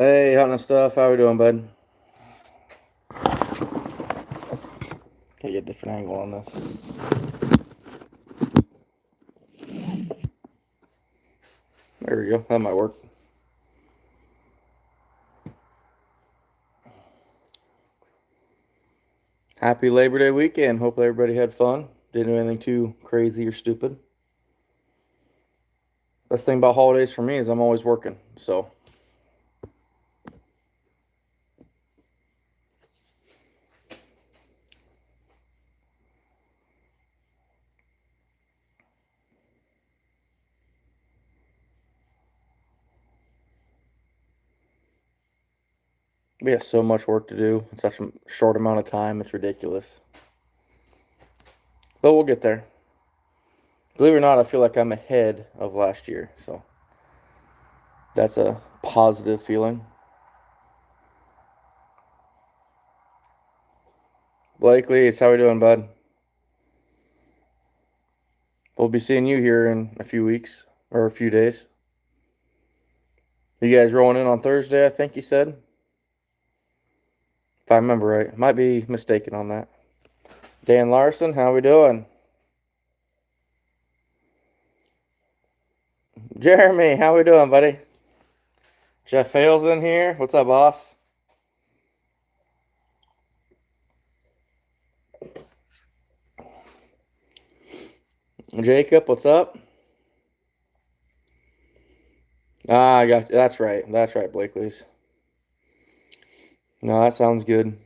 Hey, hunting stuff. How we doing, bud? Gotta get a different angle on this. There we go. That might work. Happy Labor Day weekend. Hope everybody had fun. Didn't do anything too crazy or stupid. Best thing about holidays for me is I'm always working. So, we have so much work to do in such a short amount of time. It's ridiculous. But we'll get there. Believe it or not, I feel like I'm ahead of last year. So, that's a positive feeling. Blakely, how we doing, bud? We'll be seeing you here in a few weeks or a few days. You guys rolling in on Thursday, I think you said. If I remember right. Might be mistaken on that. Dan Larson, how we doing? Jeremy, how we doing, buddy? Jeff Hale's in here. What's up, boss? Jacob, what's up? I got that's right. That's right, Blakely's. No, that sounds good.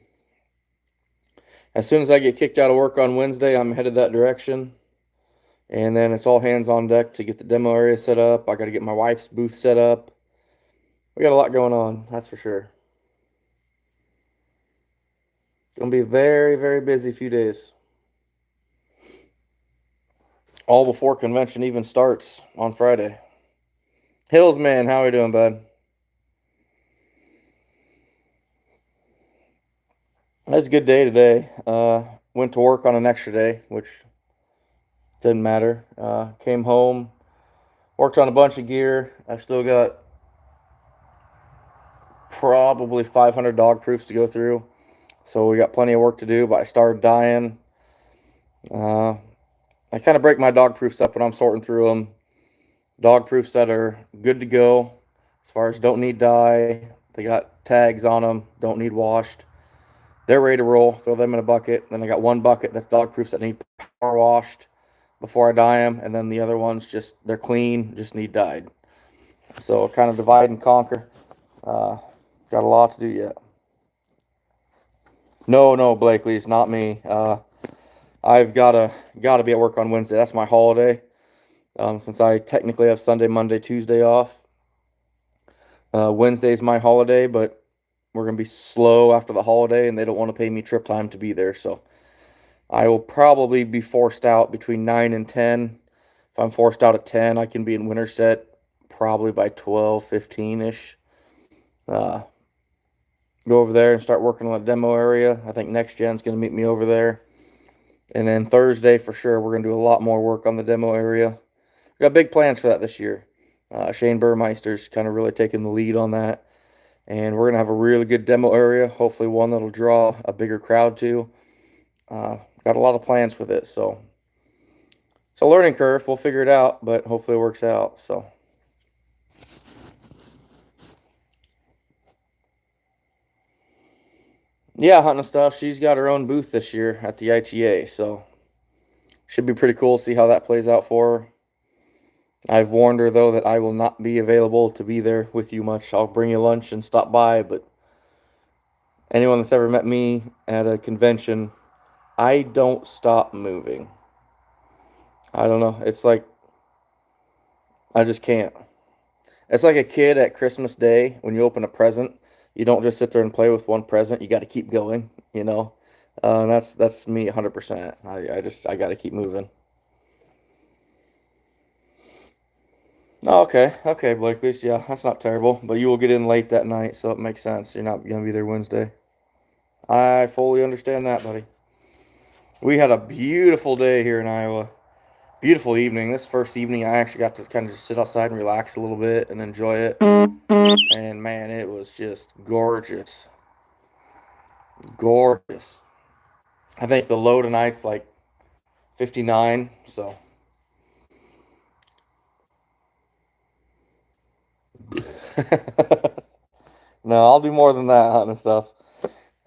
As soon as I get kicked out of work on Wednesday, I'm headed that direction. And then it's all hands on deck to get the demo area set up. I got to get my wife's booth set up. We got a lot going on, that's for sure. Gonna be a very, very busy few days. All before convention even starts on Friday. Hills, man, how we doing, bud? That's a good day today. Went to work on an extra day, which didn't matter. Came home, worked on a bunch of gear. I've still got probably 500 dog proofs to go through. So we got plenty of work to do, but I started dying. I kind of break my dog proofs up when I'm sorting through them. Dog proofs that are good to go, as far as don't need dye. They got tags on them, don't need washed. They're ready to roll. Throw them in a bucket. Then I got one bucket that's dog proofs that need power washed before I dye them, and then the other ones just they're clean, just need dyed. So kind of divide and conquer. Got a lot to do yet. No, Blakely, it's not me. I've gotta be at work on Wednesday. That's my holiday. Since I technically have Sunday, Monday, Tuesday off. Wednesday's my holiday, but we're gonna be slow after the holiday, and they don't want to pay me trip time to be there. So I will probably be forced out between 9 and 10. If I'm forced out at 10, I can be in Winterset probably by 12, 15-ish. Go over there and start working on the demo area. I think Next Gen's going to meet me over there. And then Thursday, for sure, we're going to do a lot more work on the demo area. We got big plans for that this year. Shane Burmeister's kind of really taking the lead on that. And we're going to have a really good demo area, hopefully one that'll draw a bigger crowd too. Got a lot of plans with it, so it's a learning curve. We'll figure it out, but hopefully it works out. So, yeah, hunting stuff. She's got her own booth this year at the ITA, so should be pretty cool to see how that plays out for her. I've warned her though that I will not be available to be there with you much. I'll bring you lunch and stop by, but anyone that's ever met me at a convention, I don't stop moving. I don't know. It's like I just can't. It's like a kid at Christmas Day when you open a present. You don't just sit there and play with one present. You got to keep going, you know. That's me 100%. I got to keep moving. Oh, okay, Blakely. Yeah, that's not terrible. But you will get in late that night, so it makes sense. You're not gonna be there Wednesday. I fully understand that, buddy. We had a beautiful day here in Iowa. beautiful evening. This first evening, I actually got to kind of just sit outside and relax a little bit and enjoy it. And man, it was just gorgeous. Gorgeous. I think the low tonight's like 59, so. No, I'll do more than that hunting stuff.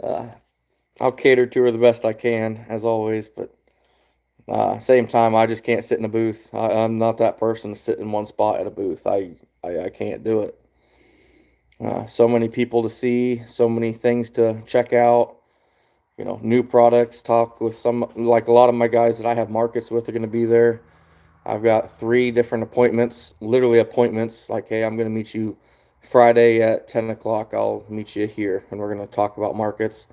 Uh, I'll cater to her the best I can, as always, but same time, I just can't sit in a booth. I'm not that person to sit in one spot at a booth. I can't do it. So many people to see, so many things to check out. New products. Talk with like a lot of my guys that I have markets with are going to be there. I've got 3 different appointments, literally appointments. Like, hey, I'm going to meet you Friday at 10 o'clock. I'll meet you here, and we're going to talk about markets.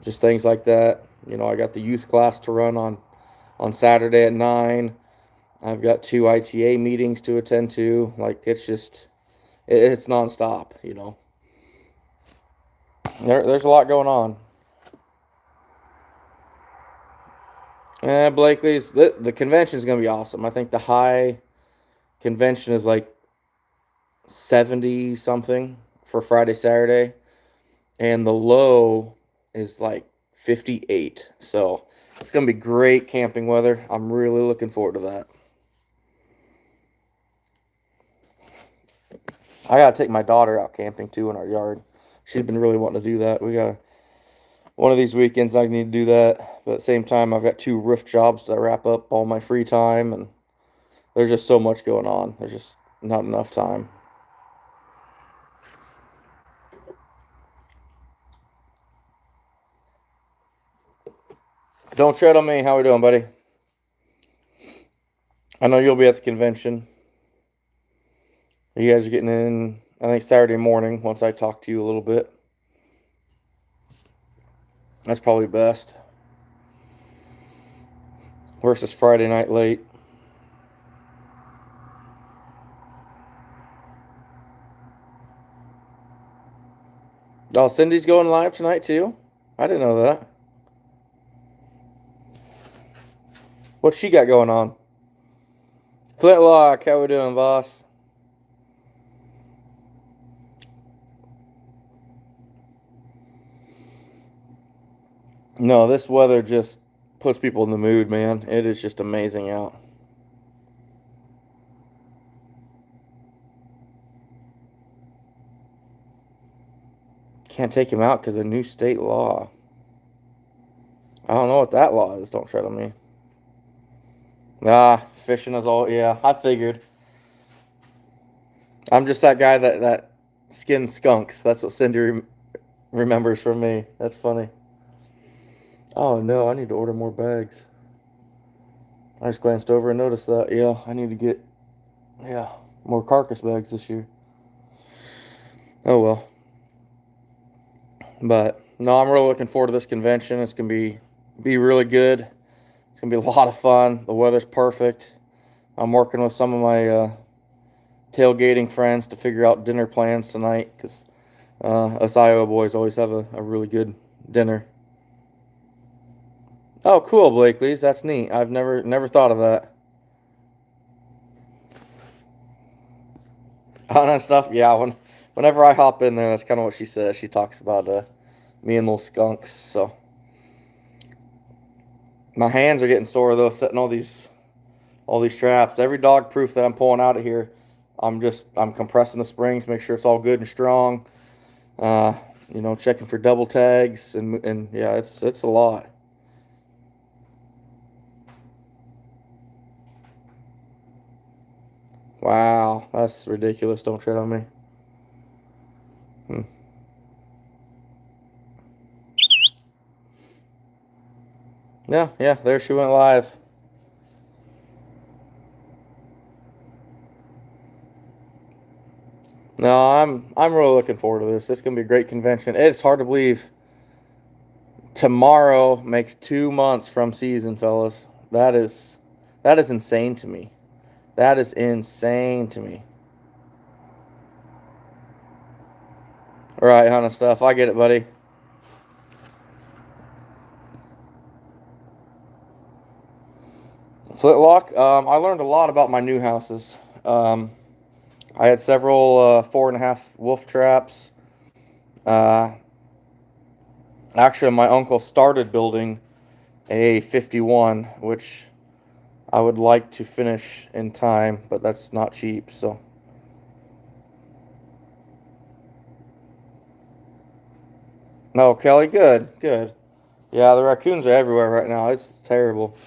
Just things like that. I got the youth class to run on Saturday at 9. I've got 2 ITA meetings to attend to. Like, it's nonstop. There's a lot going on. Blakely's the convention is going to be awesome. I think the high convention is like 70 something for Friday, Saturday, and the low is like 58. So it's going to be great camping weather. I'm really looking forward to that. I got to take my daughter out camping too in our yard. She's been really wanting to do that. We got one of these weekends I need to do that. But at the same time, I've got 2 roof jobs to wrap up all my free time, and there's just so much going on. There's just not enough time. Don't tread on me. How we doing, buddy? I know you'll be at the convention. You guys are getting in, I think, Saturday morning once I talk to you a little bit. That's probably best. Versus Friday night late. Oh, Cindy's going live tonight too? I didn't know that. What's she got going on? Flintlock, how we doing, boss? No, this weather just puts people in the mood, man. It is just amazing out. Can't take him out because of new state law. I don't know what that law is. Don't tread on me. Fishing is all. Yeah, I figured. I'm just that guy that skins skunks. That's what Cindy remembers from me. That's funny. Oh no, I need to order more bags. I just glanced over and noticed that. Yeah, I need to get more carcass bags this year. Oh well. But no, I'm really looking forward to this convention. It's gonna be really good. It's gonna be a lot of fun. The weather's perfect. I'm working with some of my tailgating friends to figure out dinner plans tonight because us Iowa boys always have a really good dinner. Oh, cool, Blakely's. That's neat. I've never thought of that. On that stuff, yeah. Whenever I hop in there, that's kind of what she says. She talks about me and little skunks. So my hands are getting sore though, setting all these traps. Every dog proof that I'm pulling out of here, I'm compressing the springs, make sure it's all good and strong. Uh, checking for double tags and yeah, it's a lot. Wow, that's ridiculous. Don't tread on me. Hmm. Yeah, there she went live. No, I'm really looking forward to this. It's gonna be a great convention. It's hard to believe tomorrow makes 2 months from season, fellas. That is insane to me. That is insane to me. All right, Hunter stuff. I get it, buddy. Flintlock. I learned a lot about my new houses. I had several 4.5 wolf traps. Uh, Actually, my uncle started building a 51, which I would like to finish in time, but that's not cheap. So, no, Kelly, good, good. Yeah, the raccoons are everywhere right now. It's terrible.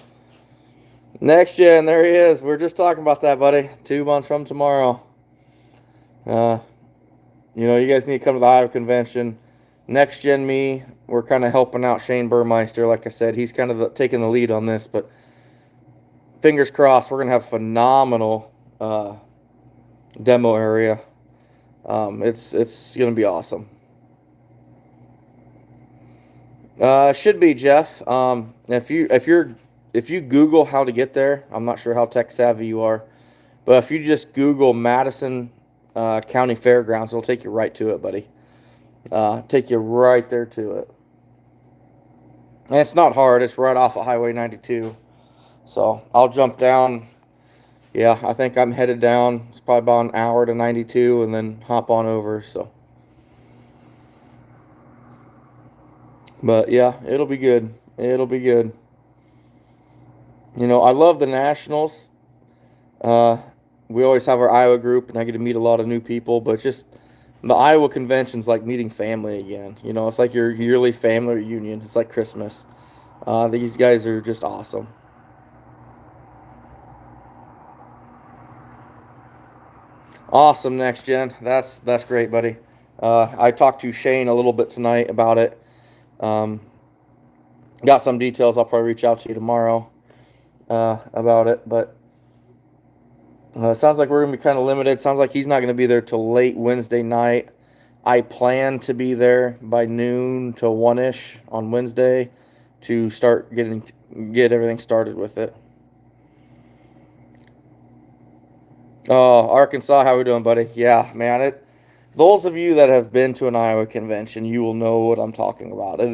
Next gen, there he is. We are just talking about that, buddy. 2 months from tomorrow. Uh, you guys need to come to the Iowa convention. Next gen me, we're kind of helping out Shane Burmeister. Like I said, he's kind of taking the lead on this, but fingers crossed, we're gonna have phenomenal demo area. It's gonna be awesome. Should be Jeff. If you Google how to get there, I'm not sure how tech savvy you are, but if you just Google Madison County Fairgrounds, it'll take you right to it, buddy. Take you right there to it. And it's not hard. It's right off of Highway 92. So I'll jump down. Yeah, I think I'm headed down. It's probably about an hour to 92 and then hop on over. So, but yeah, it'll be good. It'll be good. I love the Nationals. Uh, we always have our Iowa group, and I get to meet a lot of new people. But just the Iowa convention's like meeting family again. It's like your yearly family reunion. It's like Christmas. These guys are just awesome. Awesome, next gen. That's great, buddy. I talked to Shane a little bit tonight about it. Um, got some details. I'll probably reach out to you tomorrow about it. But it sounds like we're gonna be kind of limited. Sounds like he's not gonna be there till late Wednesday night. I plan to be there by noon to 1-ish on Wednesday to get everything started with it. Oh, Arkansas, how we doing, buddy? Yeah, man. Those of you that have been to an Iowa convention, you will know what I'm talking about. It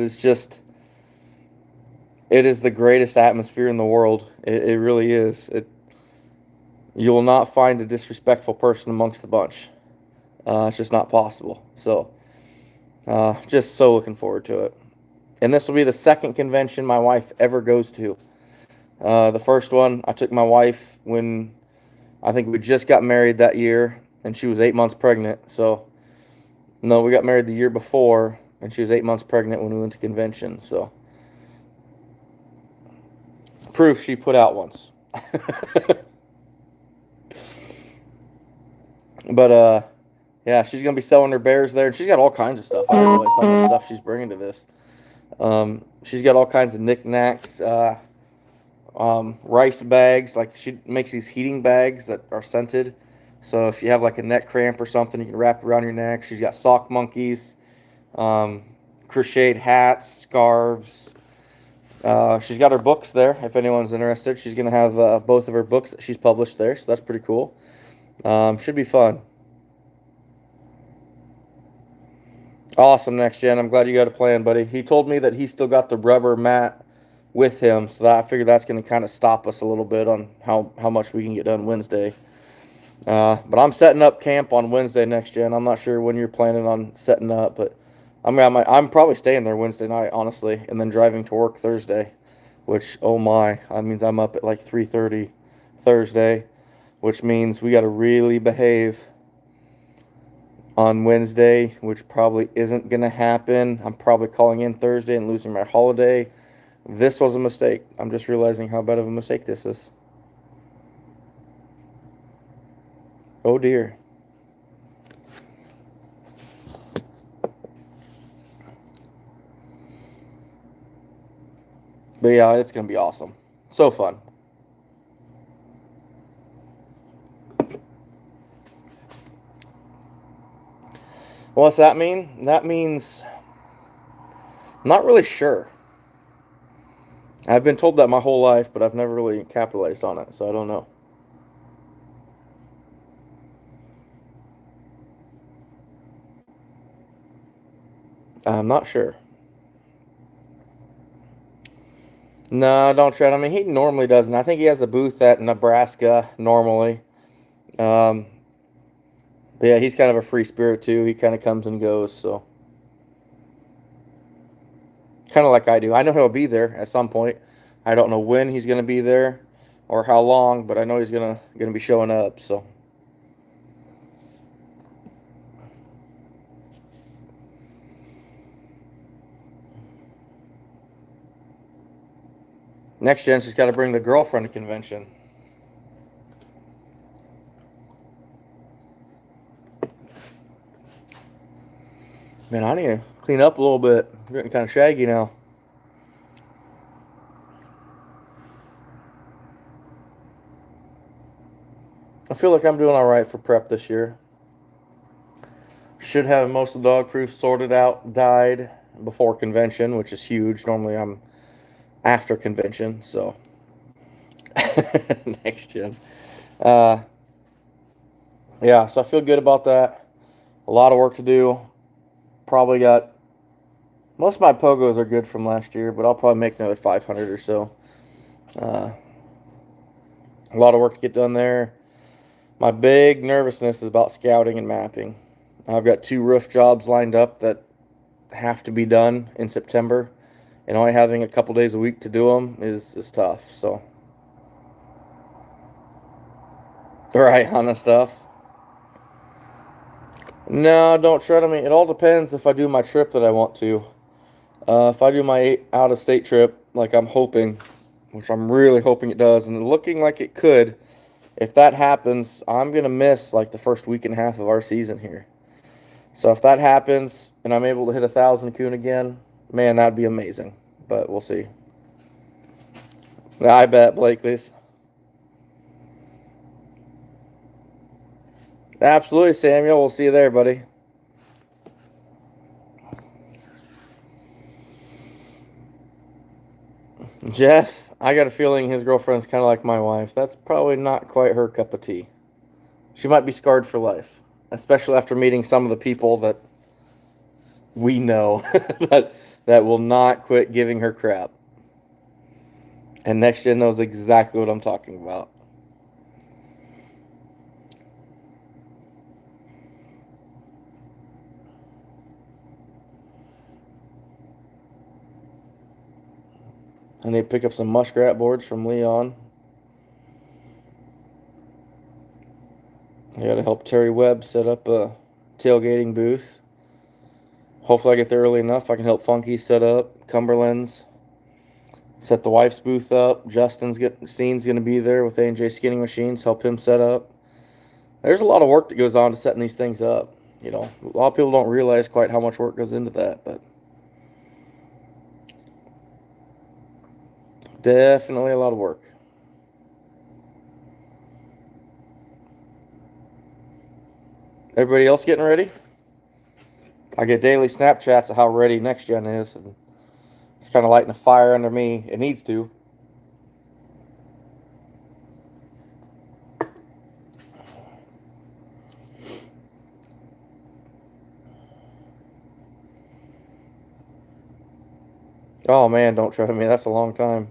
is the greatest atmosphere in the world. It really is. You will not find a disrespectful person amongst the bunch. It's just not possible. So, just so looking forward to it. And this will be the second convention my wife ever goes to. The first one, I took my wife when I think we just got married that year, and she was 8 months pregnant. So, no, we got married the year before, and she was 8 months pregnant when we went to convention. So, proof she put out once. But yeah, she's gonna be selling her bears there, and she's got all kinds of stuff. I didn't realize how much stuff she's bringing to this. She's got all kinds of knickknacks, rice bags. Like she makes these heating bags that are scented. So if you have like a neck cramp or something, you can wrap it around your neck. She's got sock monkeys, um, crocheted hats, scarves. She's got her books there. If anyone's interested, she's gonna have both of her books that she's published there. So that's pretty cool. Should be fun. Awesome, next gen. I'm glad you got a plan, buddy. He told me that he still got the rubber mat with him, so that I figure that's going to kind of stop us a little bit on how much we can get done Wednesday. But I'm setting up camp on Wednesday, next gen. I'm not sure when you're planning on setting up, but I'm probably staying there Wednesday night, honestly, and then driving to work Thursday. Which, oh my, that means I'm up at like 3:30 Thursday, which means we got to really behave on Wednesday, which probably isn't going to happen. I'm probably calling in Thursday and losing my holiday. This was a mistake. I'm just realizing how bad of a mistake this is. Oh dear. But yeah, it's going to be awesome. So fun. What's that mean? That means I'm not really sure. I've been told that my whole life, but I've never really capitalized on it, so I don't know. I'm not sure. No, don't tread. I mean, he normally doesn't. I think he has a booth at Nebraska normally. Um, but yeah, he's kind of a free spirit too. He kind of comes and goes, so kind of like I do. I know he'll be there at some point. I don't know when he's going to be there or how long, but I know he's gonna be showing up. So next gen, she's got to bring the girlfriend to convention. Man, I need to clean up a little bit. I'm getting kind of shaggy now. I feel like I'm doing all right for prep this year. Should have most of the dog proofs sorted out, dyed before convention, which is huge. Normally I'm after convention, so next gen. Uh, yeah, so I feel good about that. A lot of work to do. Probably got most of my pogos are good from last year, but I'll probably make another 500 or so. Uh, a lot of work to get done there. My big nervousness is about scouting and mapping. I've got 2 roof jobs lined up that have to be done in September, and only having a couple days a week to do them is tough. So, right on the stuff. No, don't shred on me. It all depends if I do my trip that I want to. If I do my out-of-state trip, like I'm hoping, which I'm really hoping it does, and looking like it could, if that happens, I'm gonna miss like the first week and a half of our season here. So if that happens and I'm able to hit 1,000 coon again, man, that'd be amazing. But we'll see. I bet, Blakely's. Absolutely, Samuel. We'll see you there, buddy. Jeff, I got a feeling his girlfriend's kind of like my wife. That's probably not quite her cup of tea. She might be scarred for life, especially after meeting some of the people that we know that will not quit giving her crap. And Next Gen knows exactly what I'm talking about. I need to pick up some muskrat boards from Leon. I got to help Terry Webb set up a tailgating booth. Hopefully I get there early enough. I can help Funky set up Cumberland's. Set the wife's booth up. Justin's Scene's going to be there with A&J Skinning Machines. Help him set up. There's a lot of work that goes on to setting these things up. You know, a lot of people don't realize quite how much work goes into that, but definitely a lot of work. Everybody else getting ready? I get daily Snapchats of how ready Next Gen is, and it's kind of lighting a fire under me. It needs to. Oh man, don't try me. That's a long time.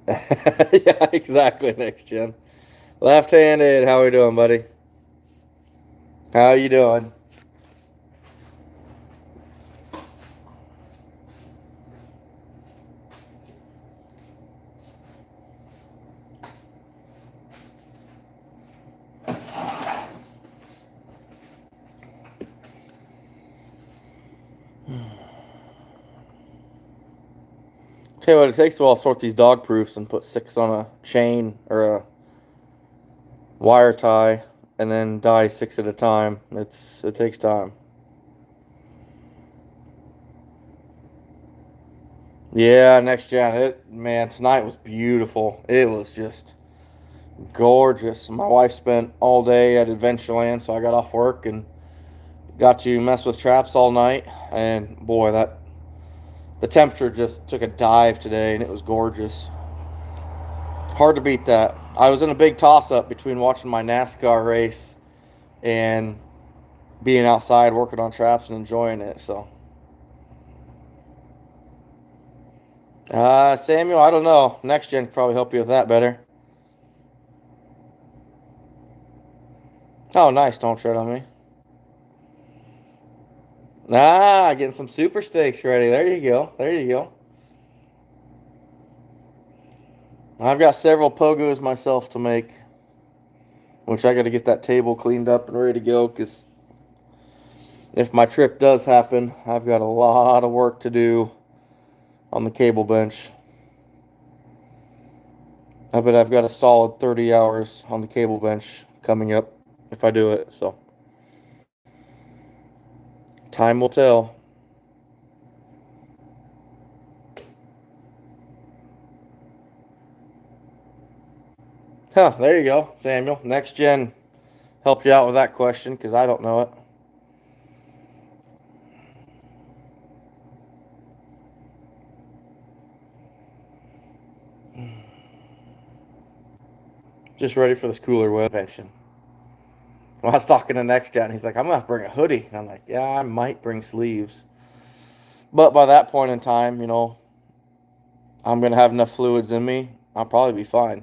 Yeah, exactly. Next Gen. Left-handed. How we doing, buddy? How you doing? Tell you what, it takes a while to sort these dog proofs and put 6 on a chain or a wire tie, and then dye 6 at a time. It takes time. Yeah, Next Gen. Man, tonight was beautiful. It was just gorgeous. My wife spent all day at Adventureland, so I got off work and got to mess with traps all night. And boy, that the temperature just took a dive today, and it was gorgeous. Hard to beat that. I was in a big toss-up between watching my NASCAR race and being outside working on traps and enjoying it. So Samuel, I don't know. Next gen could probably help you with that better. Oh, nice. Don't tread on me. Getting some super steaks ready. There you go. There you go. I've got several pogos myself to make, which I got to get that table cleaned up and ready to go because if my trip does happen, I've got a lot of work to do on the cable bench. I bet I've got a solid 30 hours on the cable bench coming up if I do it, so time will tell. Huh, there you go, Samuel. Next gen helped you out with that question because I don't know it. Just ready for this cooler weather. When I was talking to Next Gen, he's like, I'm going to have to bring a hoodie. And I'm like, yeah, I might bring sleeves. But by that point in time, I'm going to have enough fluids in me. I'll probably be fine.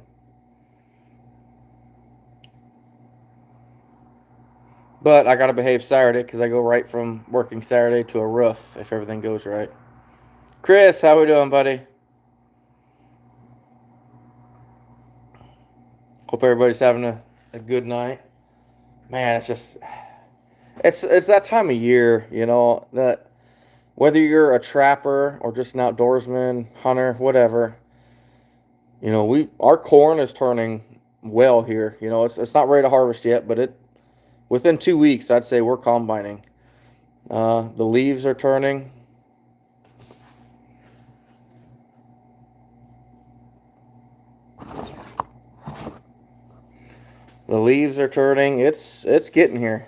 But I got to behave Saturday because I go right from working Saturday to a roof if everything goes right. Chris, how we doing, buddy? Hope everybody's having a good night. Man, it's that time of year, that whether you're a trapper or just an outdoorsman, hunter, whatever, our corn is turning well here. It's not ready to harvest yet, but within 2 weeks, I'd say we're combining. The leaves are turning. The leaves are turning. It's getting here,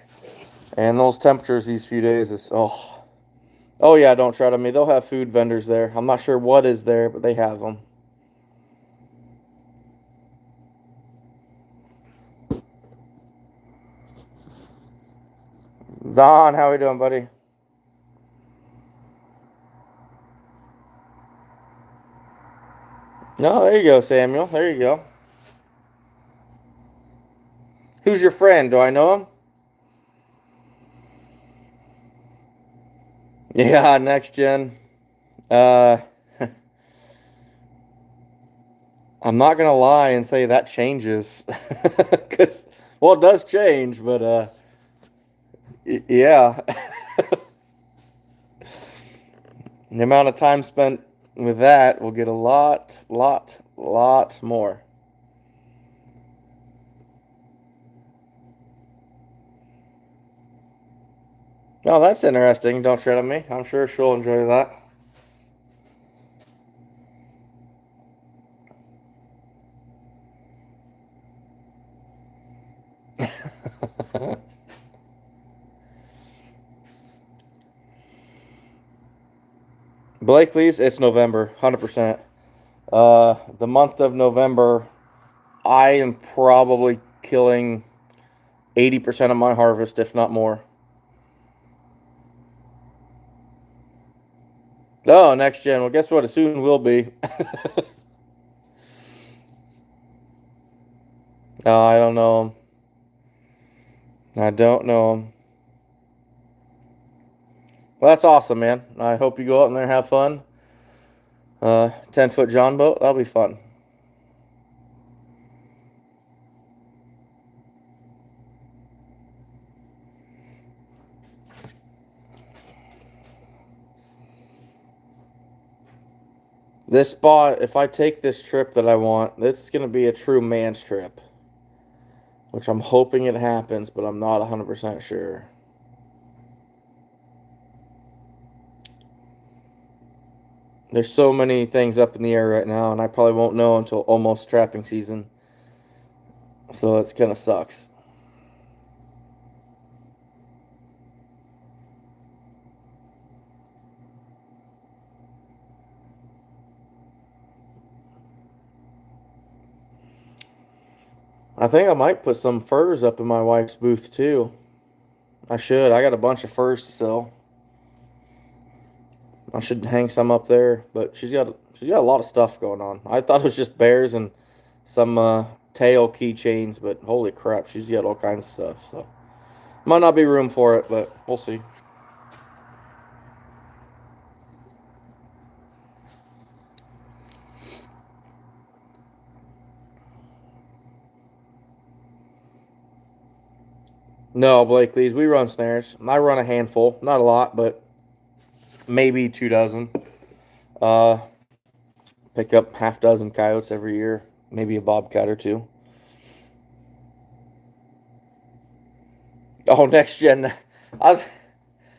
and those temperatures these few days is oh yeah. Don't try to me. They'll have food vendors there. I'm not sure what is there, but they have them. Don, how we doing, buddy? No, there you go, Samuel. There you go. Who's your friend? Do I know him? Yeah, Next Gen. Uh, I'm not gonna lie and say that changes, because well, it does change, but yeah, the amount of time spent with that will get a lot more. Oh, that's interesting. Don't tread on me. I'm sure she'll enjoy that. Blakely's, it's November, 100%. The month of November, I am probably killing 80% of my harvest, if not more. Oh, Next Gen. Well, guess what? It soon will be. No, I don't know him. I don't know him. Well, that's awesome, man. I hope you go out in there and have fun. 10-foot John boat, that'll be fun. This spot, if I take this trip that I want, it's going to be a true man's trip. Which I'm hoping it happens, but I'm not 100% sure. There's so many things up in the air right now, and I probably won't know until almost trapping season. So it's kind of sucks. I think I might put some furs up in my wife's booth too. I should. I got a bunch of furs to sell. I should hang some up there, but she's she's got a lot of stuff going on. I thought it was just bears and some tail keychains, but holy crap, she's got all kinds of stuff. So might not be room for it, but we'll see. No, Blakely's, we run snares. I run a handful, not a lot, but maybe 2 dozen. Pick up half dozen coyotes every year, maybe a bobcat or two. Oh, next gen. I was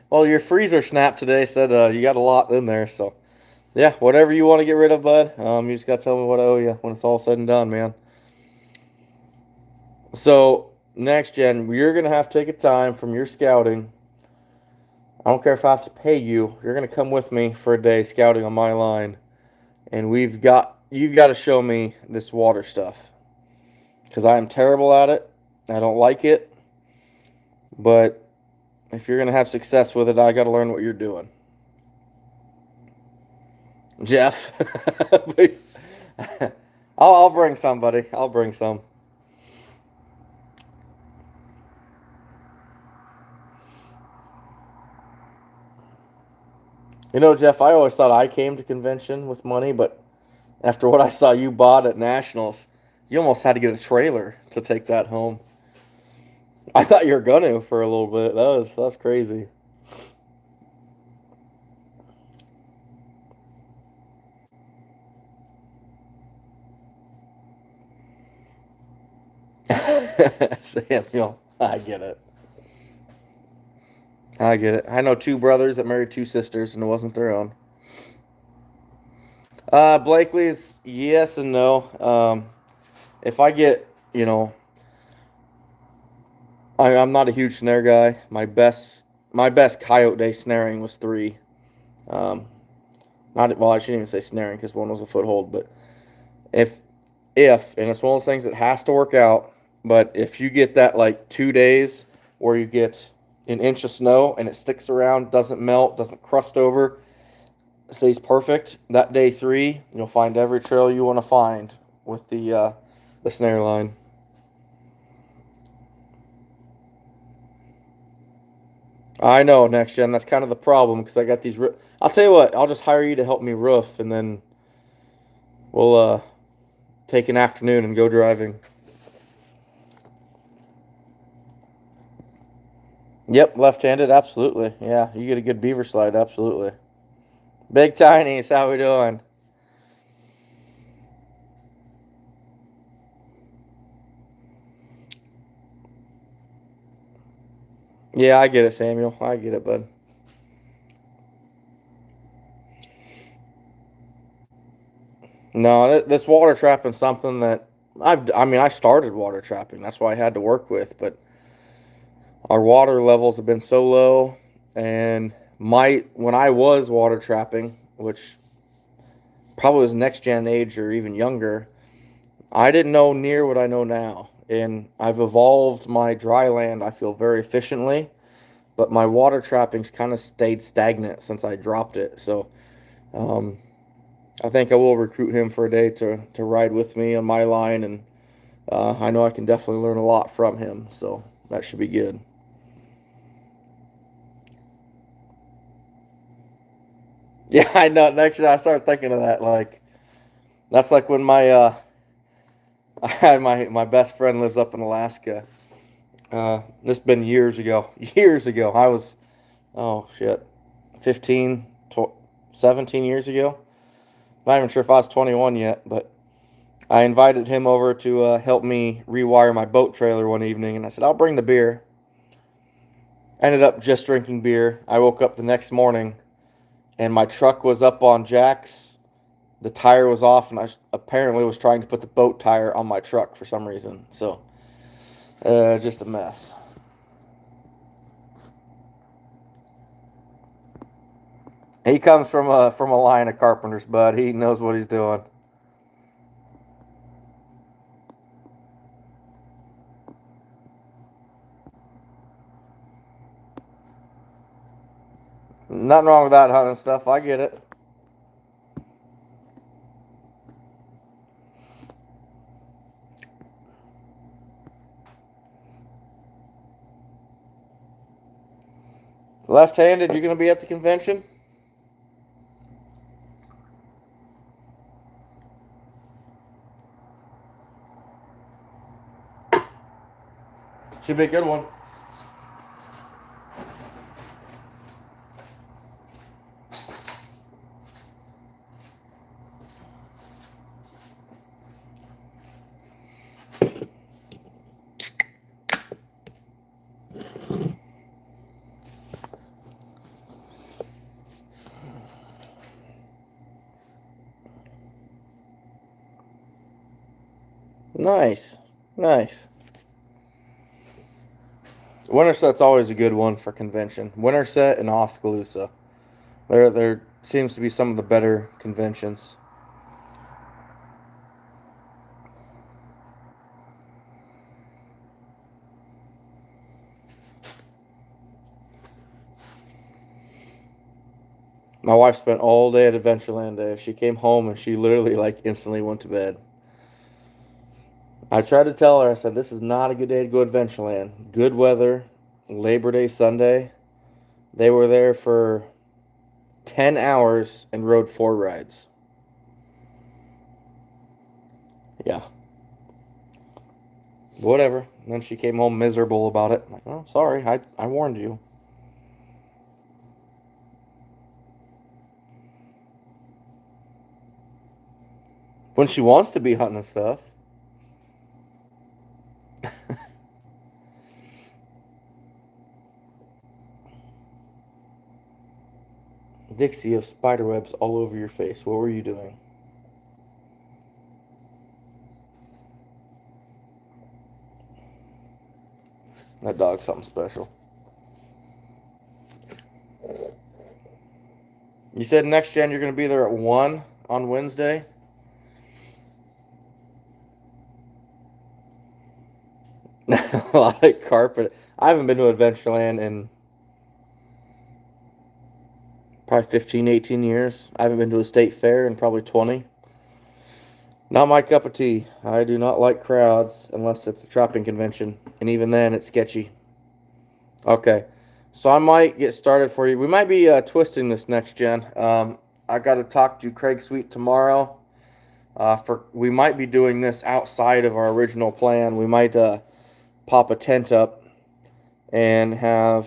well. Your freezer snap today said you got a lot in there, so yeah, whatever you want to get rid of, bud. You just gotta tell me what I owe you when it's all said and done, man. So next gen, you're gonna have to take a time from your scouting. I don't care if I have to pay you. You're gonna come with me for a day scouting on my line, and you've got to show me this water stuff because I am terrible at it. I don't like it, but if you're gonna have success with it, I got to learn what you're doing. Jeff, I'll bring somebody. I'll bring some. You know, Jeff, I always thought I came to convention with money, but after what I saw you bought at Nationals, you almost had to get a trailer to take that home. I thought you were gonna for a little bit. That's crazy. Samuel, I get it. I get it. I know 2 brothers that married 2 sisters and it wasn't their own. Blakely's yes and no. If I get, you know, I'm not a huge snare guy. My best coyote day snaring was 3. Um, not well, I shouldn't even say snaring because one was a foothold. But if and it's one of those things that has to work out. But if you get that like 2 days where you get an inch of snow and it sticks around, doesn't melt, doesn't crust over, stays perfect. That day 3, you'll find every trail you want to find with the snare line. I know, next gen. That's kind of the problem because I got these. I'll tell you what. I'll just hire you to help me roof, and then we'll take an afternoon and go driving. Yep, left-handed, absolutely. Yeah, you get a good beaver slide, absolutely. Big Tiny's, how we doing? Yeah, I get it, Samuel. I get it, bud. No, this water trapping something that I started water trapping. That's why I had to work with, but our water levels have been so low, and when I was water trapping, which probably was next gen age or even younger, I didn't know near what I know now. And I've evolved my dry land, I feel, very efficiently, but my water trapping's kind of stayed stagnant since I dropped it. So um, I think I will recruit him for a day to ride with me on my line, and I know I can definitely learn a lot from him. So that should be good. Yeah, I know. Next year I start thinking of that. Like that's like when my I had my best friend lives up in Alaska. This been years ago. Years ago. I was oh shit, 15, 17 years ago. Not even sure if I was 21 yet, but I invited him over to help me rewire my boat trailer one evening, and I said I'll bring the beer. I ended up just drinking beer. I woke up the next morning, and my truck was up on jacks. The tire was off, and I apparently was trying to put the boat tire on my truck for some reason. So, just a mess. He comes from a line of carpenters, bud. He knows what he's doing. Nothing wrong with that hunting stuff. I get it. Left-handed, you're going to be at the convention? Should be a good one. Nice. Nice. Winterset's always a good one for convention. Winterset and Oskaloosa. There seems to be some of the better conventions. My wife spent all day at Adventureland Day. She came home and she literally like instantly went to bed. I tried to tell her, I said, this is not a good day to go to Adventureland. Good weather, Labor Day Sunday. They were there for 10 hours and rode 4 rides. Yeah. Whatever. And then she came home miserable about it. I'm like, oh, sorry, I warned you. When she wants to be hunting and stuff. Dixie, you have spider webs all over your face. What were you doing? That dog's something special. You said next gen you're going to be there at 1 on Wednesday? A lot of carpet. I haven't been to Adventureland in probably 15, 18 years. I haven't been to a state fair in probably 20. Not my cup of tea. I do not like crowds unless it's a trapping convention. And even then, it's sketchy. Okay. So I might get started for you. We might be twisting this next gen. I got to talk to Craig Sweet tomorrow. We might be doing this outside of our original plan. We might pop a tent up and have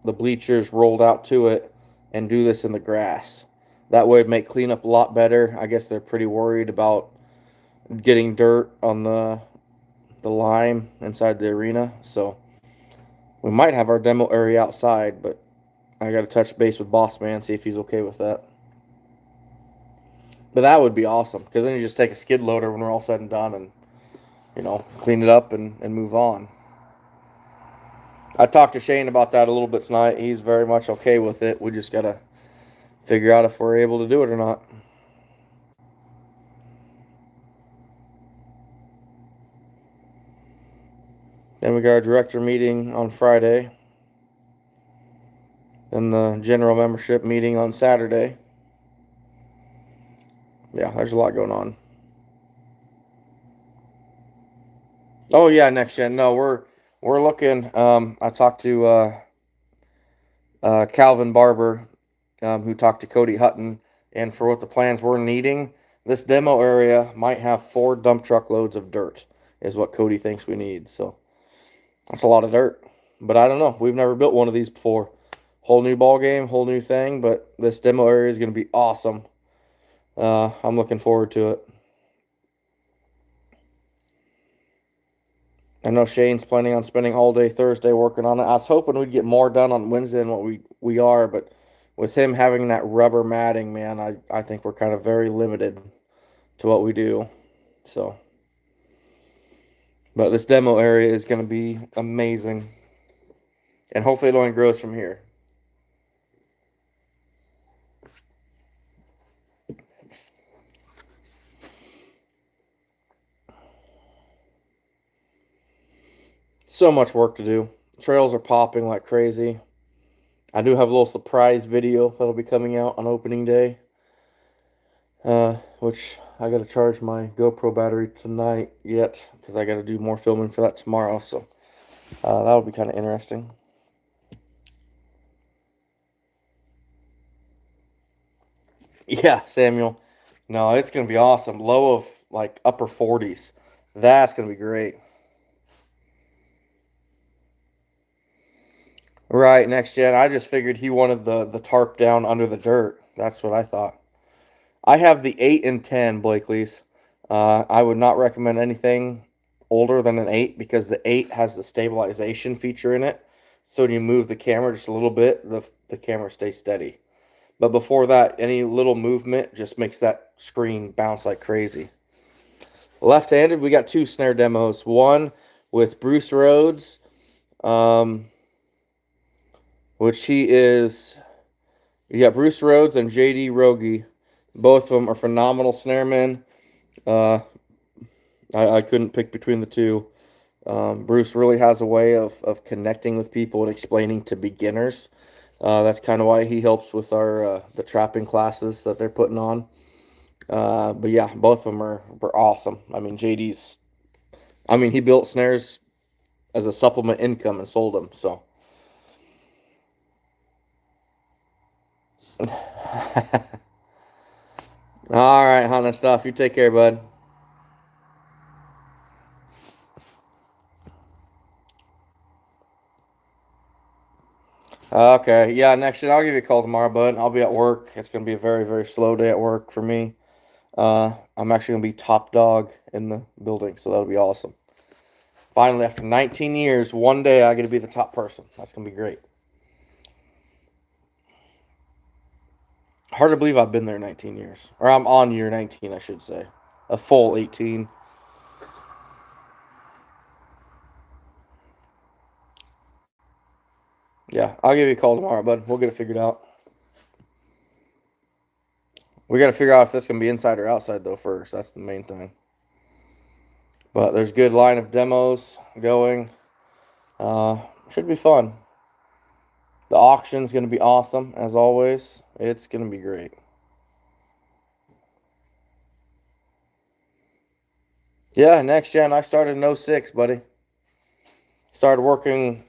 the bleachers rolled out to it and do this in the grass. That way it'd make cleanup a lot better. I guess they're pretty worried about getting dirt on the lime inside the arena. So we might have our demo area outside, but I got to touch base with Boss Man, see if he's okay with that. But that would be awesome, because then you just take a skid loader when we're all said and done and, clean it up and move on. I talked to Shane about that a little bit tonight. He's very much okay with it. We just got to figure out if we're able to do it or not. Then we got our director meeting on Friday. Then the general membership meeting on Saturday. Yeah, there's a lot going on. Oh yeah, next gen. No, we're looking. I talked to Calvin Barber, who talked to Cody Hutton, and for what the plans we're needing, this demo area might have 4 dump truck loads of dirt, is what Cody thinks we need. So that's a lot of dirt. But I don't know. We've never built one of these before. Whole new ball game, whole new thing. But this demo area is going to be awesome. I'm looking forward to it. I know Shane's planning on spending all day Thursday working on it. I was hoping we'd get more done on Wednesday than what we are, but with him having that rubber matting, man, I think we're kind of very limited to what we do. So, but this demo area is going to be amazing, and hopefully it only grows from here. So much work to do. Trails are popping like crazy. I do have a little surprise video that'll be coming out on opening day, which I got to charge my GoPro battery tonight yet, because I got to do more filming for that tomorrow. So that'll be kind of interesting. Yeah, Samuel. No, it's going to be awesome. Low of like upper 40s. That's going to be great. Right, next gen. I just figured he wanted the tarp down under the dirt. That's what I thought. I have the 8 and 10 Blakely's. I would not recommend anything older than an 8 because the 8 has the stabilization feature in it. So when you move the camera just a little bit, the camera stays steady. But before that, any little movement just makes that screen bounce like crazy. Left-handed, we got 2 snare demos. One with Bruce Rhodes, which he is. You got Bruce Rhodes and JD Rogie. Both of them are phenomenal snaremen. Uh, I couldn't pick between the two. Bruce really has a way of connecting with people and explaining to beginners. That's kind of why he helps with our the trapping classes that they're putting on. But yeah, both of them were awesome. I mean, he built snares as a supplement income and sold them. So. All right, Hannah stuff. You take care, bud. Okay, yeah, next year I'll give you a call tomorrow, bud. I'll be at work. It's gonna be a very, very slow day at work for me. I'm actually gonna be top dog in the building, so that'll be awesome. Finally, after 19 years, one day I get to be the top person. That's gonna be great. Hard to believe I've been there 19 years, or I'm on year 19, I should say, a full 18. Yeah, I'll give you a call tomorrow, bud. We'll get it figured out. We got to figure out if this can be inside or outside though first. That's the main thing. But there's a good line of demos going. Should be fun. The auction's going to be awesome, as always. It's going to be great. Yeah, next gen, I started in 06, buddy. Started working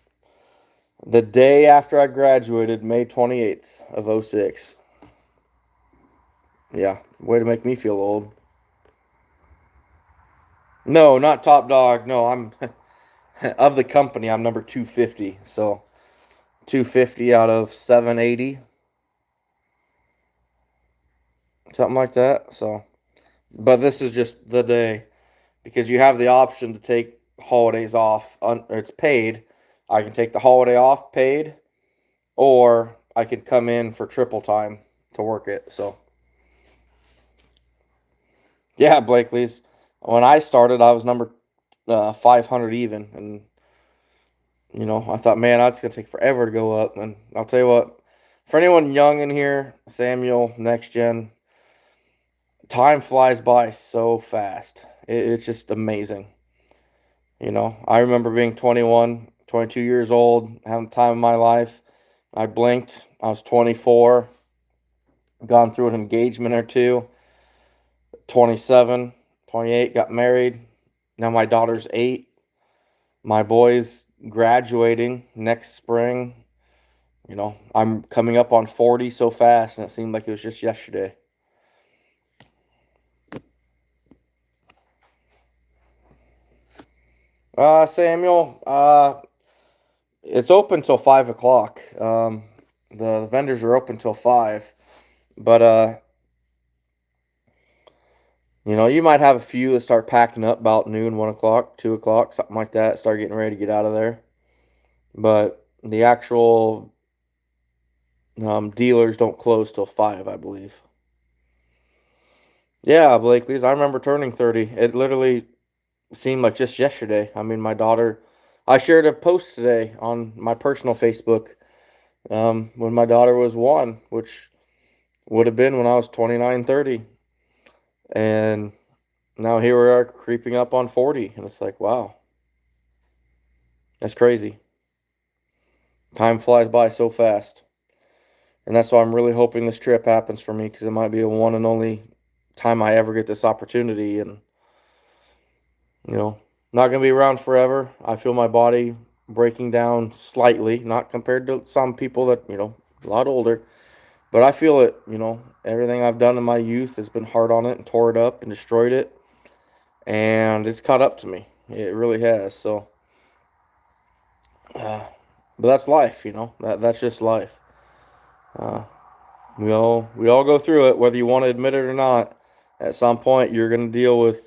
the day after I graduated, May 28th of 06. Yeah, way to make me feel old. No, not top dog. No, I'm of the company, I'm number 250. So 250 out of 780. Something like that. So, but this is just the day because you have the option to take holidays off. It's paid. I can take the holiday off paid, or I could come in for triple time to work it. So, yeah, Blakely's. When I started, I was number 500 even, and I thought, man, that's gonna take forever to go up. And I'll tell you what, for anyone young in here, Samuel, next gen, time flies by so fast. It's just amazing. I remember being 21, 22 years old, having the time of my life. I blinked. I was 24, gone through an engagement or two. 27, 28, got married. Now my daughter's 8. My boy's graduating next spring. I'm coming up on 40 so fast, and it seemed like it was just yesterday. Samuel, it's open till 5 o'clock. The vendors are open till 5, but you might have a few that start packing up about noon, 1 o'clock, 2 o'clock, something like that. Start getting ready to get out of there. But the actual dealers don't close till 5, I believe. Yeah, Blakely's. I remember turning 30. It literally seemed like just yesterday. I mean, my daughter. I shared a post today on my personal Facebook when my daughter was 1, which would have been when I was 29, 30. And now here we are creeping up on 40. And it's like, wow, that's crazy. Time flies by so fast. And that's why I'm really hoping this trip happens for me because it might be a one and only time I ever get this opportunity. And, not going to be around forever. I feel my body breaking down slightly, not compared to some people that, a lot older. But I feel it, everything I've done in my youth has been hard on it and tore it up and destroyed it. And it's caught up to me. It really has. So, but that's life, that's just life. Uh, we all go through it, whether you want to admit it or not. At some point, you're going to deal with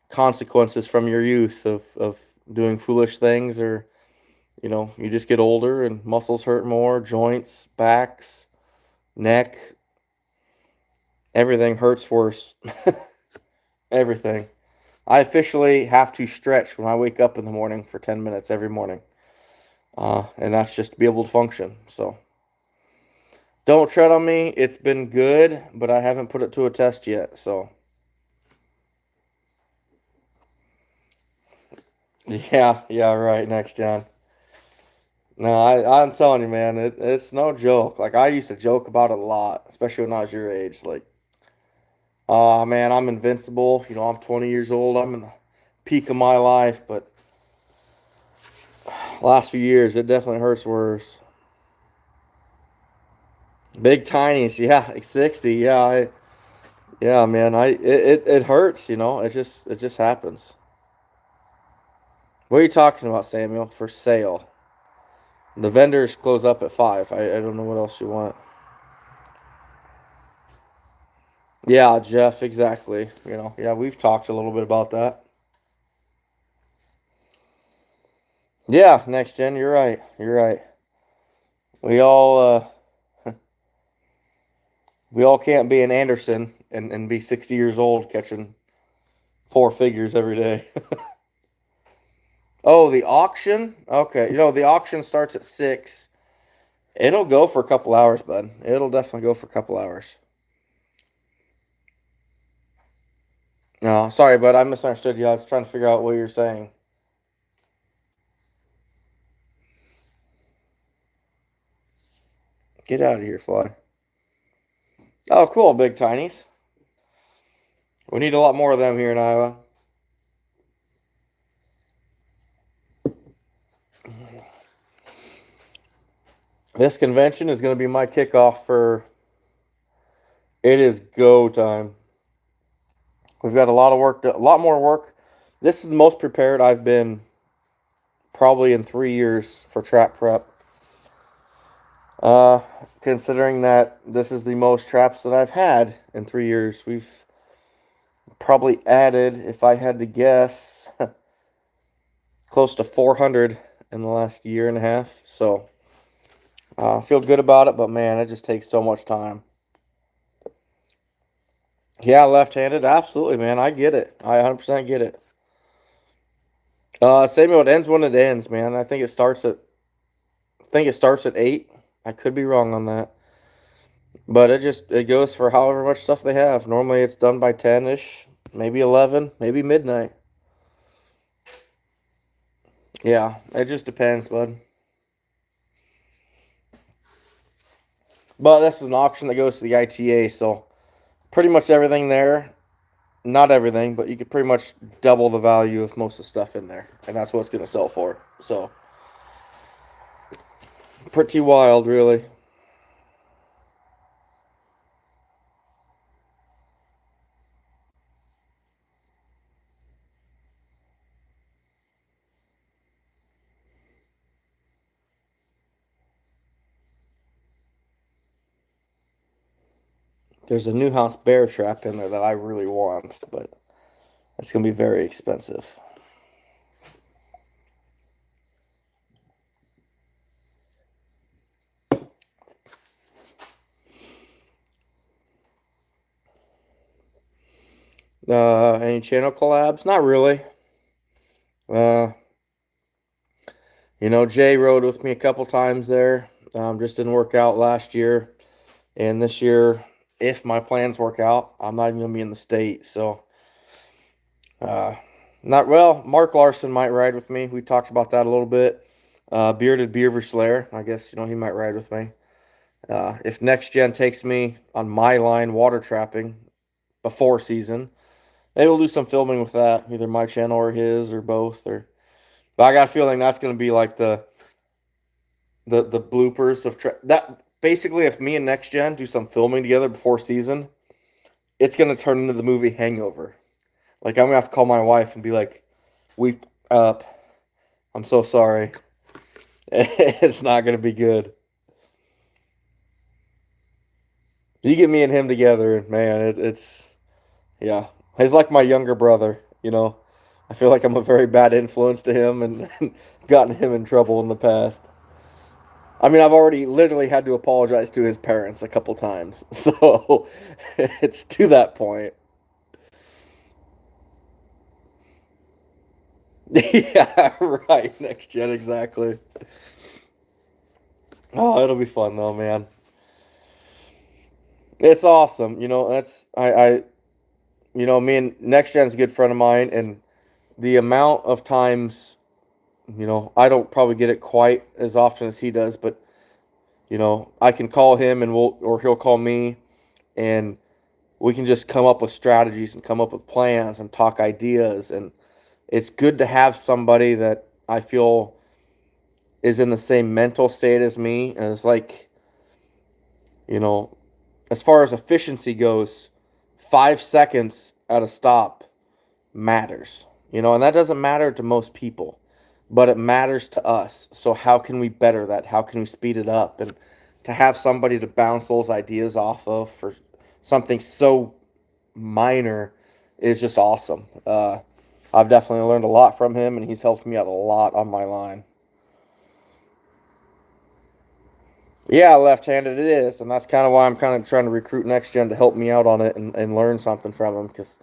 consequences from your youth of doing foolish things, or you just get older and muscles hurt more, joints, backs, neck, everything hurts worse. Everything. I officially have to stretch when I wake up in the morning for 10 minutes every morning. And that's just to be able to function. So don't tread on me. It's been good, but I haven't put it to a test yet. So yeah, right. Next, John. No, I'm telling you, man, it's no joke. Like, I used to joke about it a lot, especially when I was your age. Like, oh man, I'm invincible. I'm 20 years old. I'm in the peak of my life, but last few years it definitely hurts worse. Big tinies, yeah, like 60, yeah, man. It hurts. It just happens. What are you talking about, Samuel? For sale. The vendors close up at 5. I don't know what else you want. Yeah, Jeff, exactly. Yeah, we've talked a little bit about that. Yeah, next gen, you're right. You're right. We all we all can't be an Anderson and be 60 years old catching 4 figures every day. Oh, the auction? Okay. The auction starts at 6. It'll go for a couple hours, bud. It'll definitely go for a couple hours. No, sorry, bud. I misunderstood you. I was trying to figure out what you're saying. Get out of here, fly. Oh, cool, big tinies. We need a lot more of them here in Iowa. This convention is going to be my kickoff for. It is go time. We've got a lot of work, a lot more work. This is the most prepared I've been probably in 3 years for trap prep. Uh, Considering that this is the most traps that I've had in 3 years, we've probably added, if I had to guess, close to 400 in the last year and a half. So I feel good about it, but man, it just takes so much time. Yeah, left-handed, absolutely, man. I get it. I 100% get it. Samuel, it ends when it ends, man. I think it starts at 8. I could be wrong on that. But it goes for however much stuff they have. Normally it's done by 10-ish, maybe 11, maybe midnight. Yeah, it just depends, bud. But this is an auction that goes to the ITA, so pretty much everything there. Not everything, but you could pretty much double the value of most of the stuff in there. And that's what it's going to sell for. So, pretty wild, really. There's a Newhouse bear trap in there that I really want, but it's going to be very expensive. Any channel collabs? Not really. Jay rode with me a couple times there. Just didn't work out last year. And this year, if my plans work out, I'm not even going to be in the state. So, not well. Mark Larson might ride with me. We talked about that a little bit. Bearded Beaver Slayer. I guess, he might ride with me. If Next Gen takes me on my line water trapping before season, maybe we'll do some filming with that, either my channel or his or both. But I got a feeling that's going to be like the bloopers of that. basically, if me and Next Gen do some filming together before season, it's gonna turn into the movie Hangover. Like I'm gonna have to call my wife and be like, "Weep up. I'm so sorry. It's not gonna be good." You get me and him together, and man, it's yeah. He's like my younger brother. I feel like I'm a very bad influence to him, and gotten him in trouble in the past. I mean, I've already literally had to apologize to his parents a couple times, so it's to that point. Yeah, right. Next gen, exactly. Oh, it'll be fun though, man. It's awesome. Me and Next Gen's a good friend of mine, and the amount of times, I don't probably get it quite as often as he does, but I can call him and or he'll call me, and we can just come up with strategies and come up with plans and talk ideas, and it's good to have somebody that I feel is in the same mental state as me, and it's like, you know, as far as efficiency goes, 5 seconds at a stop matters, and that doesn't matter to most people, but it matters to us. So, how can we better that? How can we speed it up? And to have somebody to bounce those ideas off of for something so minor is just awesome. I've definitely learned a lot from him, and he's helped me out a lot on my line. Yeah, left-handed it is, and that's kind of why I'm kind of trying to recruit Next Gen to help me out on it and learn something from him, because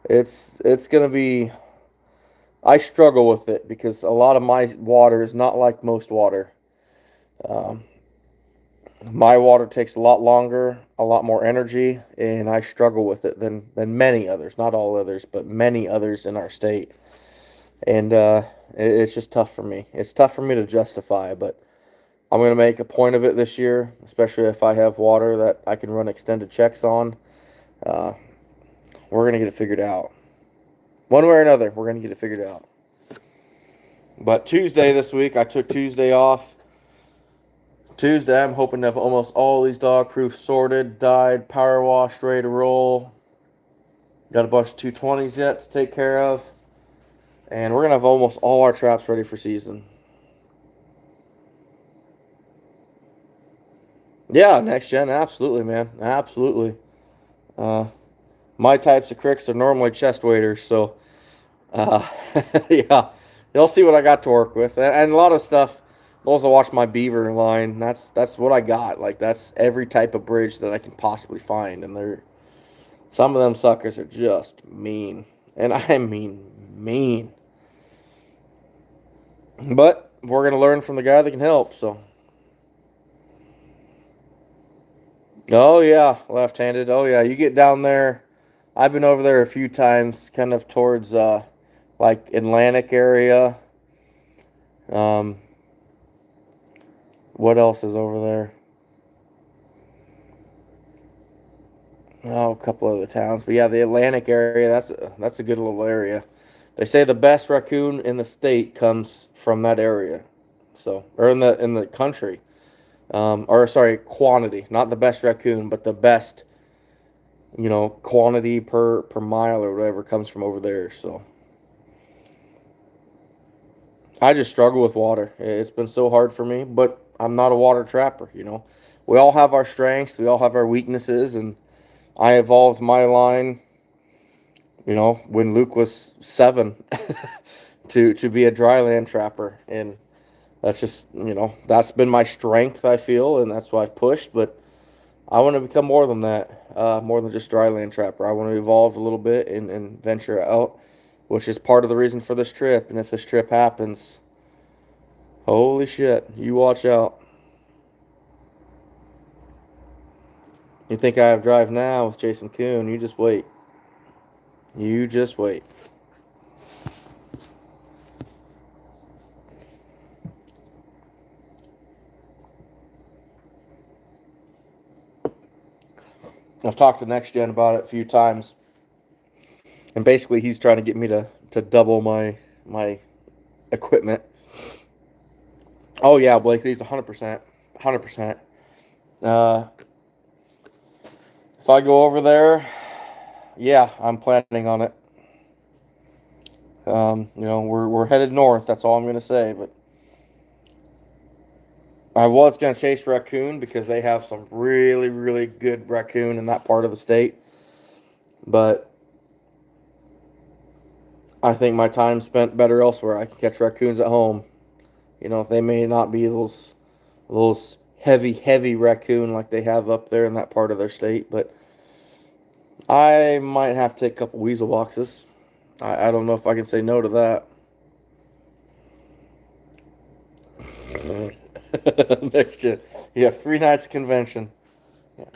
it's gonna be. I struggle with it because a lot of my water is not like most water. Um, my water takes a lot longer, a lot more energy, and I struggle with it than many others. Not all others, but many others in our state. And it's just tough for me. It's tough for me to justify, but I'm going to make a point of it this year, especially if I have water that I can run extended checks on. Uh, we're going to get it figured out. One way or another, we're going to get it figured out. But Tuesday this week, I took Tuesday off. Tuesday, I'm hoping to have almost all these dog proofs sorted, dyed, power washed, ready to roll. Got a bunch of 220s yet to take care of. And we're going to have almost all our traps ready for season. Yeah, Next Gen, absolutely, man. Absolutely. Uh, my types of cricks are normally chest waders, so uh, yeah, you'll see what I got to work with, and a lot of stuff. Those that watch my beaver line, that's what I got. Like that's every type of bridge that I can possibly find, and they're some of them suckers are just mean, and I mean mean. But we're gonna learn from the guy that can help. So, oh yeah, left-handed. Oh yeah, you get down there. I've been over there a few times, kind of towards like Atlantic area. Um, what else is over there? Oh, a couple other towns, but yeah, the Atlantic area. That's a good little area. They say the best raccoon in the state comes from that area, so or in the country. Or sorry, quantity, not the best raccoon, but the best, quantity per mile or whatever comes from over there. So I just struggle with water. It's been so hard for me, but I'm not a water trapper. We all have our strengths, we all have our weaknesses, and I evolved my line, when Luke was 7, to be a dry land trapper, and that's just, that's been my strength, I feel, and that's why I've pushed. But I want to become more than that, more than just dry land trapper. I want to evolve a little bit and venture out, which is part of the reason for this trip. And if this trip happens, holy shit, you watch out. You think I have Drive Now with Jason Kuhn? You just wait. You just wait. I've talked to Next Gen about it a few times, and basically he's trying to get me to double my equipment. Oh yeah, Blake, he's 100%, 100%. If I go over there, yeah, I'm planning on it. We're headed north. That's all I'm gonna say. But I was gonna chase raccoon because they have some really, really good raccoon in that part of the state. But I think my time spent better elsewhere. I can catch raccoons at home. They may not be those heavy, heavy raccoon like they have up there in that part of their state, but I might have to take a couple weasel boxes. I don't know if I can say no to that. Next gen. You have 3 nights of convention.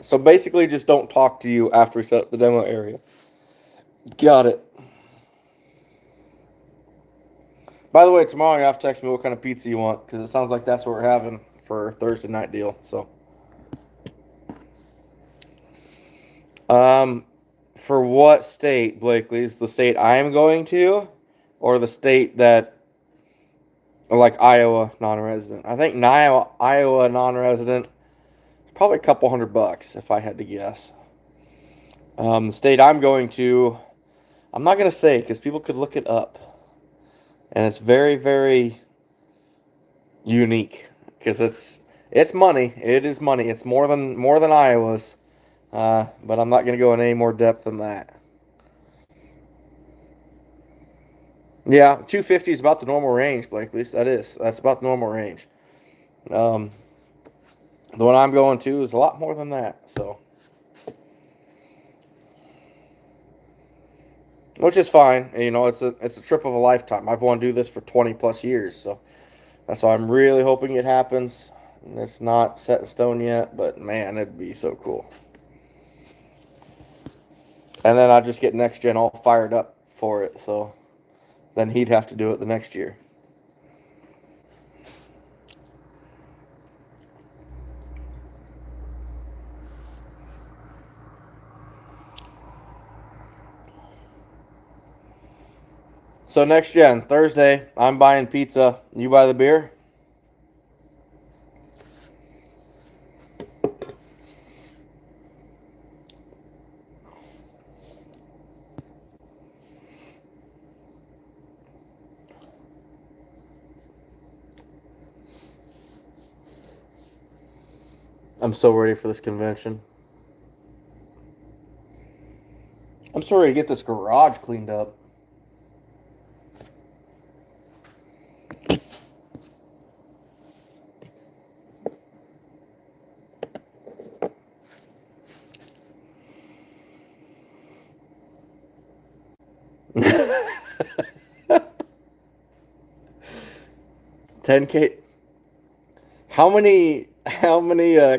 So basically, just don't talk to you after we set up the demo area. Got it. By the way, tomorrow you have to text me what kind of pizza you want because it sounds like that's what we're having for Thursday night deal. So, um, for what state, Blakely? Is the state I am going to, or the state that, like Iowa non-resident? I think Iowa non-resident is probably a couple $100 if I had to guess. The state I'm going to, I'm not gonna say because people could look it up, and it's very, very unique because it's money. It is money. It's more than Iowa's. But I'm not gonna go in any more depth than that. Yeah, 250 is about the normal range, Blake. At least that's about the normal range. Um, the one I'm going to is a lot more than that. So, which is fine. It's a trip of a lifetime. I've wanted to do this for 20 plus years, so that's why I'm really hoping it happens. It's not set in stone yet, but man, it'd be so cool. And then I just get next gen all fired up for it. So then he'd have to do it the next year. So next gen, Thursday, I'm buying pizza. You buy the beer? I'm so ready for this convention. I'm so ready to get this garage cleaned up. 10K. How many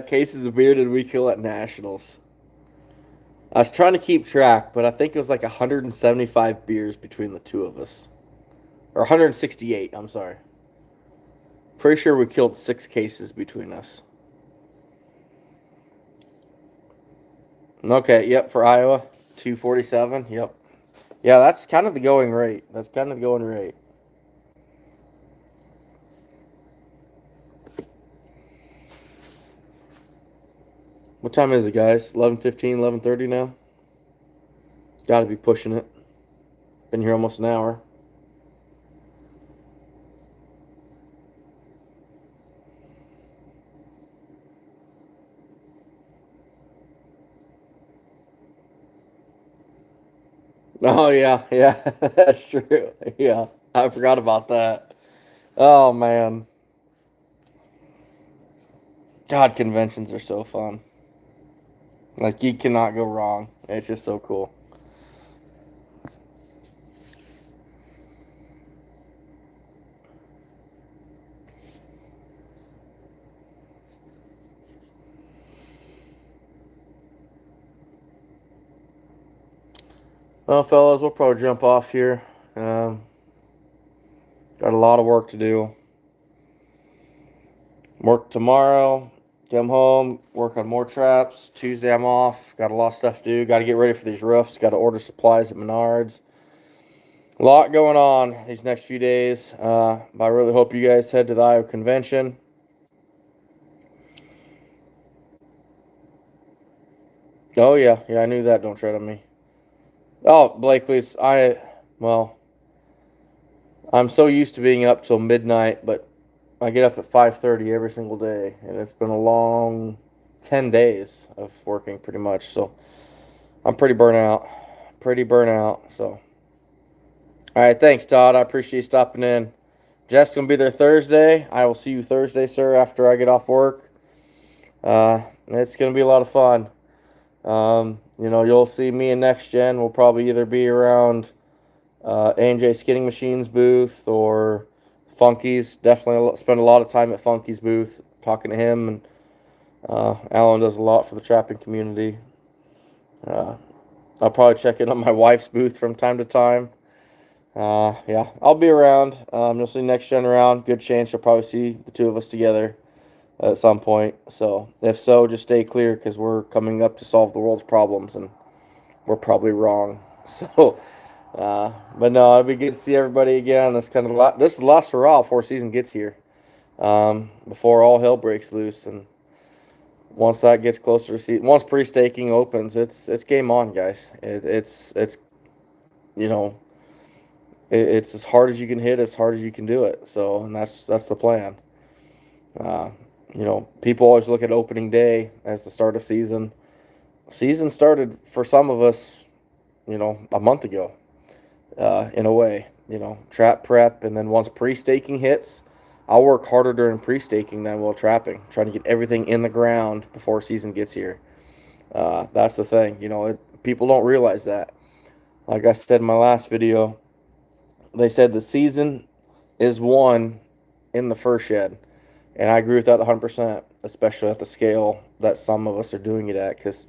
cases of beer did we kill at nationals? I was trying to keep track, but I think it was like 175 beers between the two of us, or 168. I'm sorry. Pretty sure we killed 6 cases between us. Okay, yep, for Iowa, 247. Yep. Yeah, that's kind of the going rate. That's kind of the going rate. What time is it, guys? 11:15, 11:30 now? Got to be pushing it. Been here almost an hour. Oh yeah, yeah, that's true. Yeah, I forgot about that. Oh man, God, conventions are so fun. Like you cannot go wrong. It's just so cool. Well, fellas, we'll probably jump off here. Um, got a lot of work to do. Work tomorrow. Come home, work on more traps. Tuesday I'm off. Got a lot of stuff to do. Got to get ready for these roofs. Got to order supplies at Menards. A lot going on these next few days. I really hope you guys head to the Iowa convention. Oh yeah, yeah, I knew that. Don't tread on me. Oh, Blakely's. Well, I'm so used to being up till midnight, but I get up at 5:30 every single day, and it's been a long 10 days of working pretty much. So I'm pretty burnt out. Pretty burnt out. So, all right, thanks, Todd. I appreciate you stopping in. Jeff's gonna be there Thursday. I will see you Thursday, sir, after I get off work. It's gonna be a lot of fun. You'll see me in Next Gen. We'll probably either be around A&J Skidding Machines booth or Funky's. Definitely spend a lot of time at Funky's booth talking to him, and Alan does a lot for the trapping community. I'll probably check in on my wife's booth from time to time. Yeah, I'll be around. You'll see Next Gen around. Good chance you'll probably see the two of us together at some point. So if so, just stay clear because we're coming up to solve the world's problems, and we're probably wrong. So, but no, it'll be good to see everybody again. This is the last hurrah before season gets here. Before all hell breaks loose, and once that gets closer to season, once pre-staking opens, it's game on, guys. It's you know it's as hard as you can hit, as hard as you can do it. So, and that's the plan. Uh, people always look at opening day as the start of season. Season started for some of us, a month ago, in a way. Trap prep, and then once pre-staking hits, I'll work harder during pre-staking than while trapping, trying to get everything in the ground before season gets here. That's the thing. People don't realize that. Like I said in my last video, they said the season is won in the first shed. And I agree with that 100%, especially at the scale that some of us are doing it at, because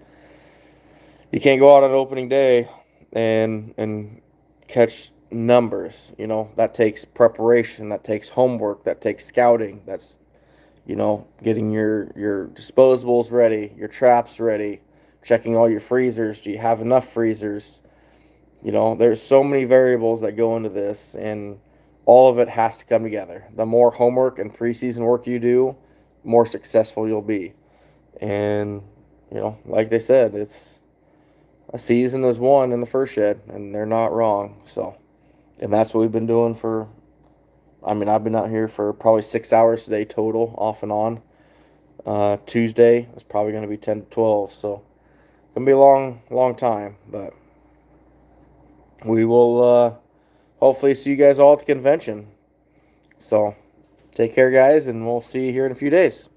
you can't go out on opening day and catch numbers. That takes preparation, that takes homework, that takes scouting. That's getting your disposables ready, your traps ready, checking all your freezers. Do you have enough freezers? There's so many variables that go into this, and all of it has to come together. The more homework and preseason work you do, more successful you'll be. And, like they said, it's a season is won in the first shed, and they're not wrong. So, and that's what we've been doing I've been out here for probably 6 hours today total, off and on. Tuesday is probably going to be 10 to 12. So, it's going to be a long, long time, but we will hopefully see you guys all at the convention. So, take care, guys, and we'll see you here in a few days.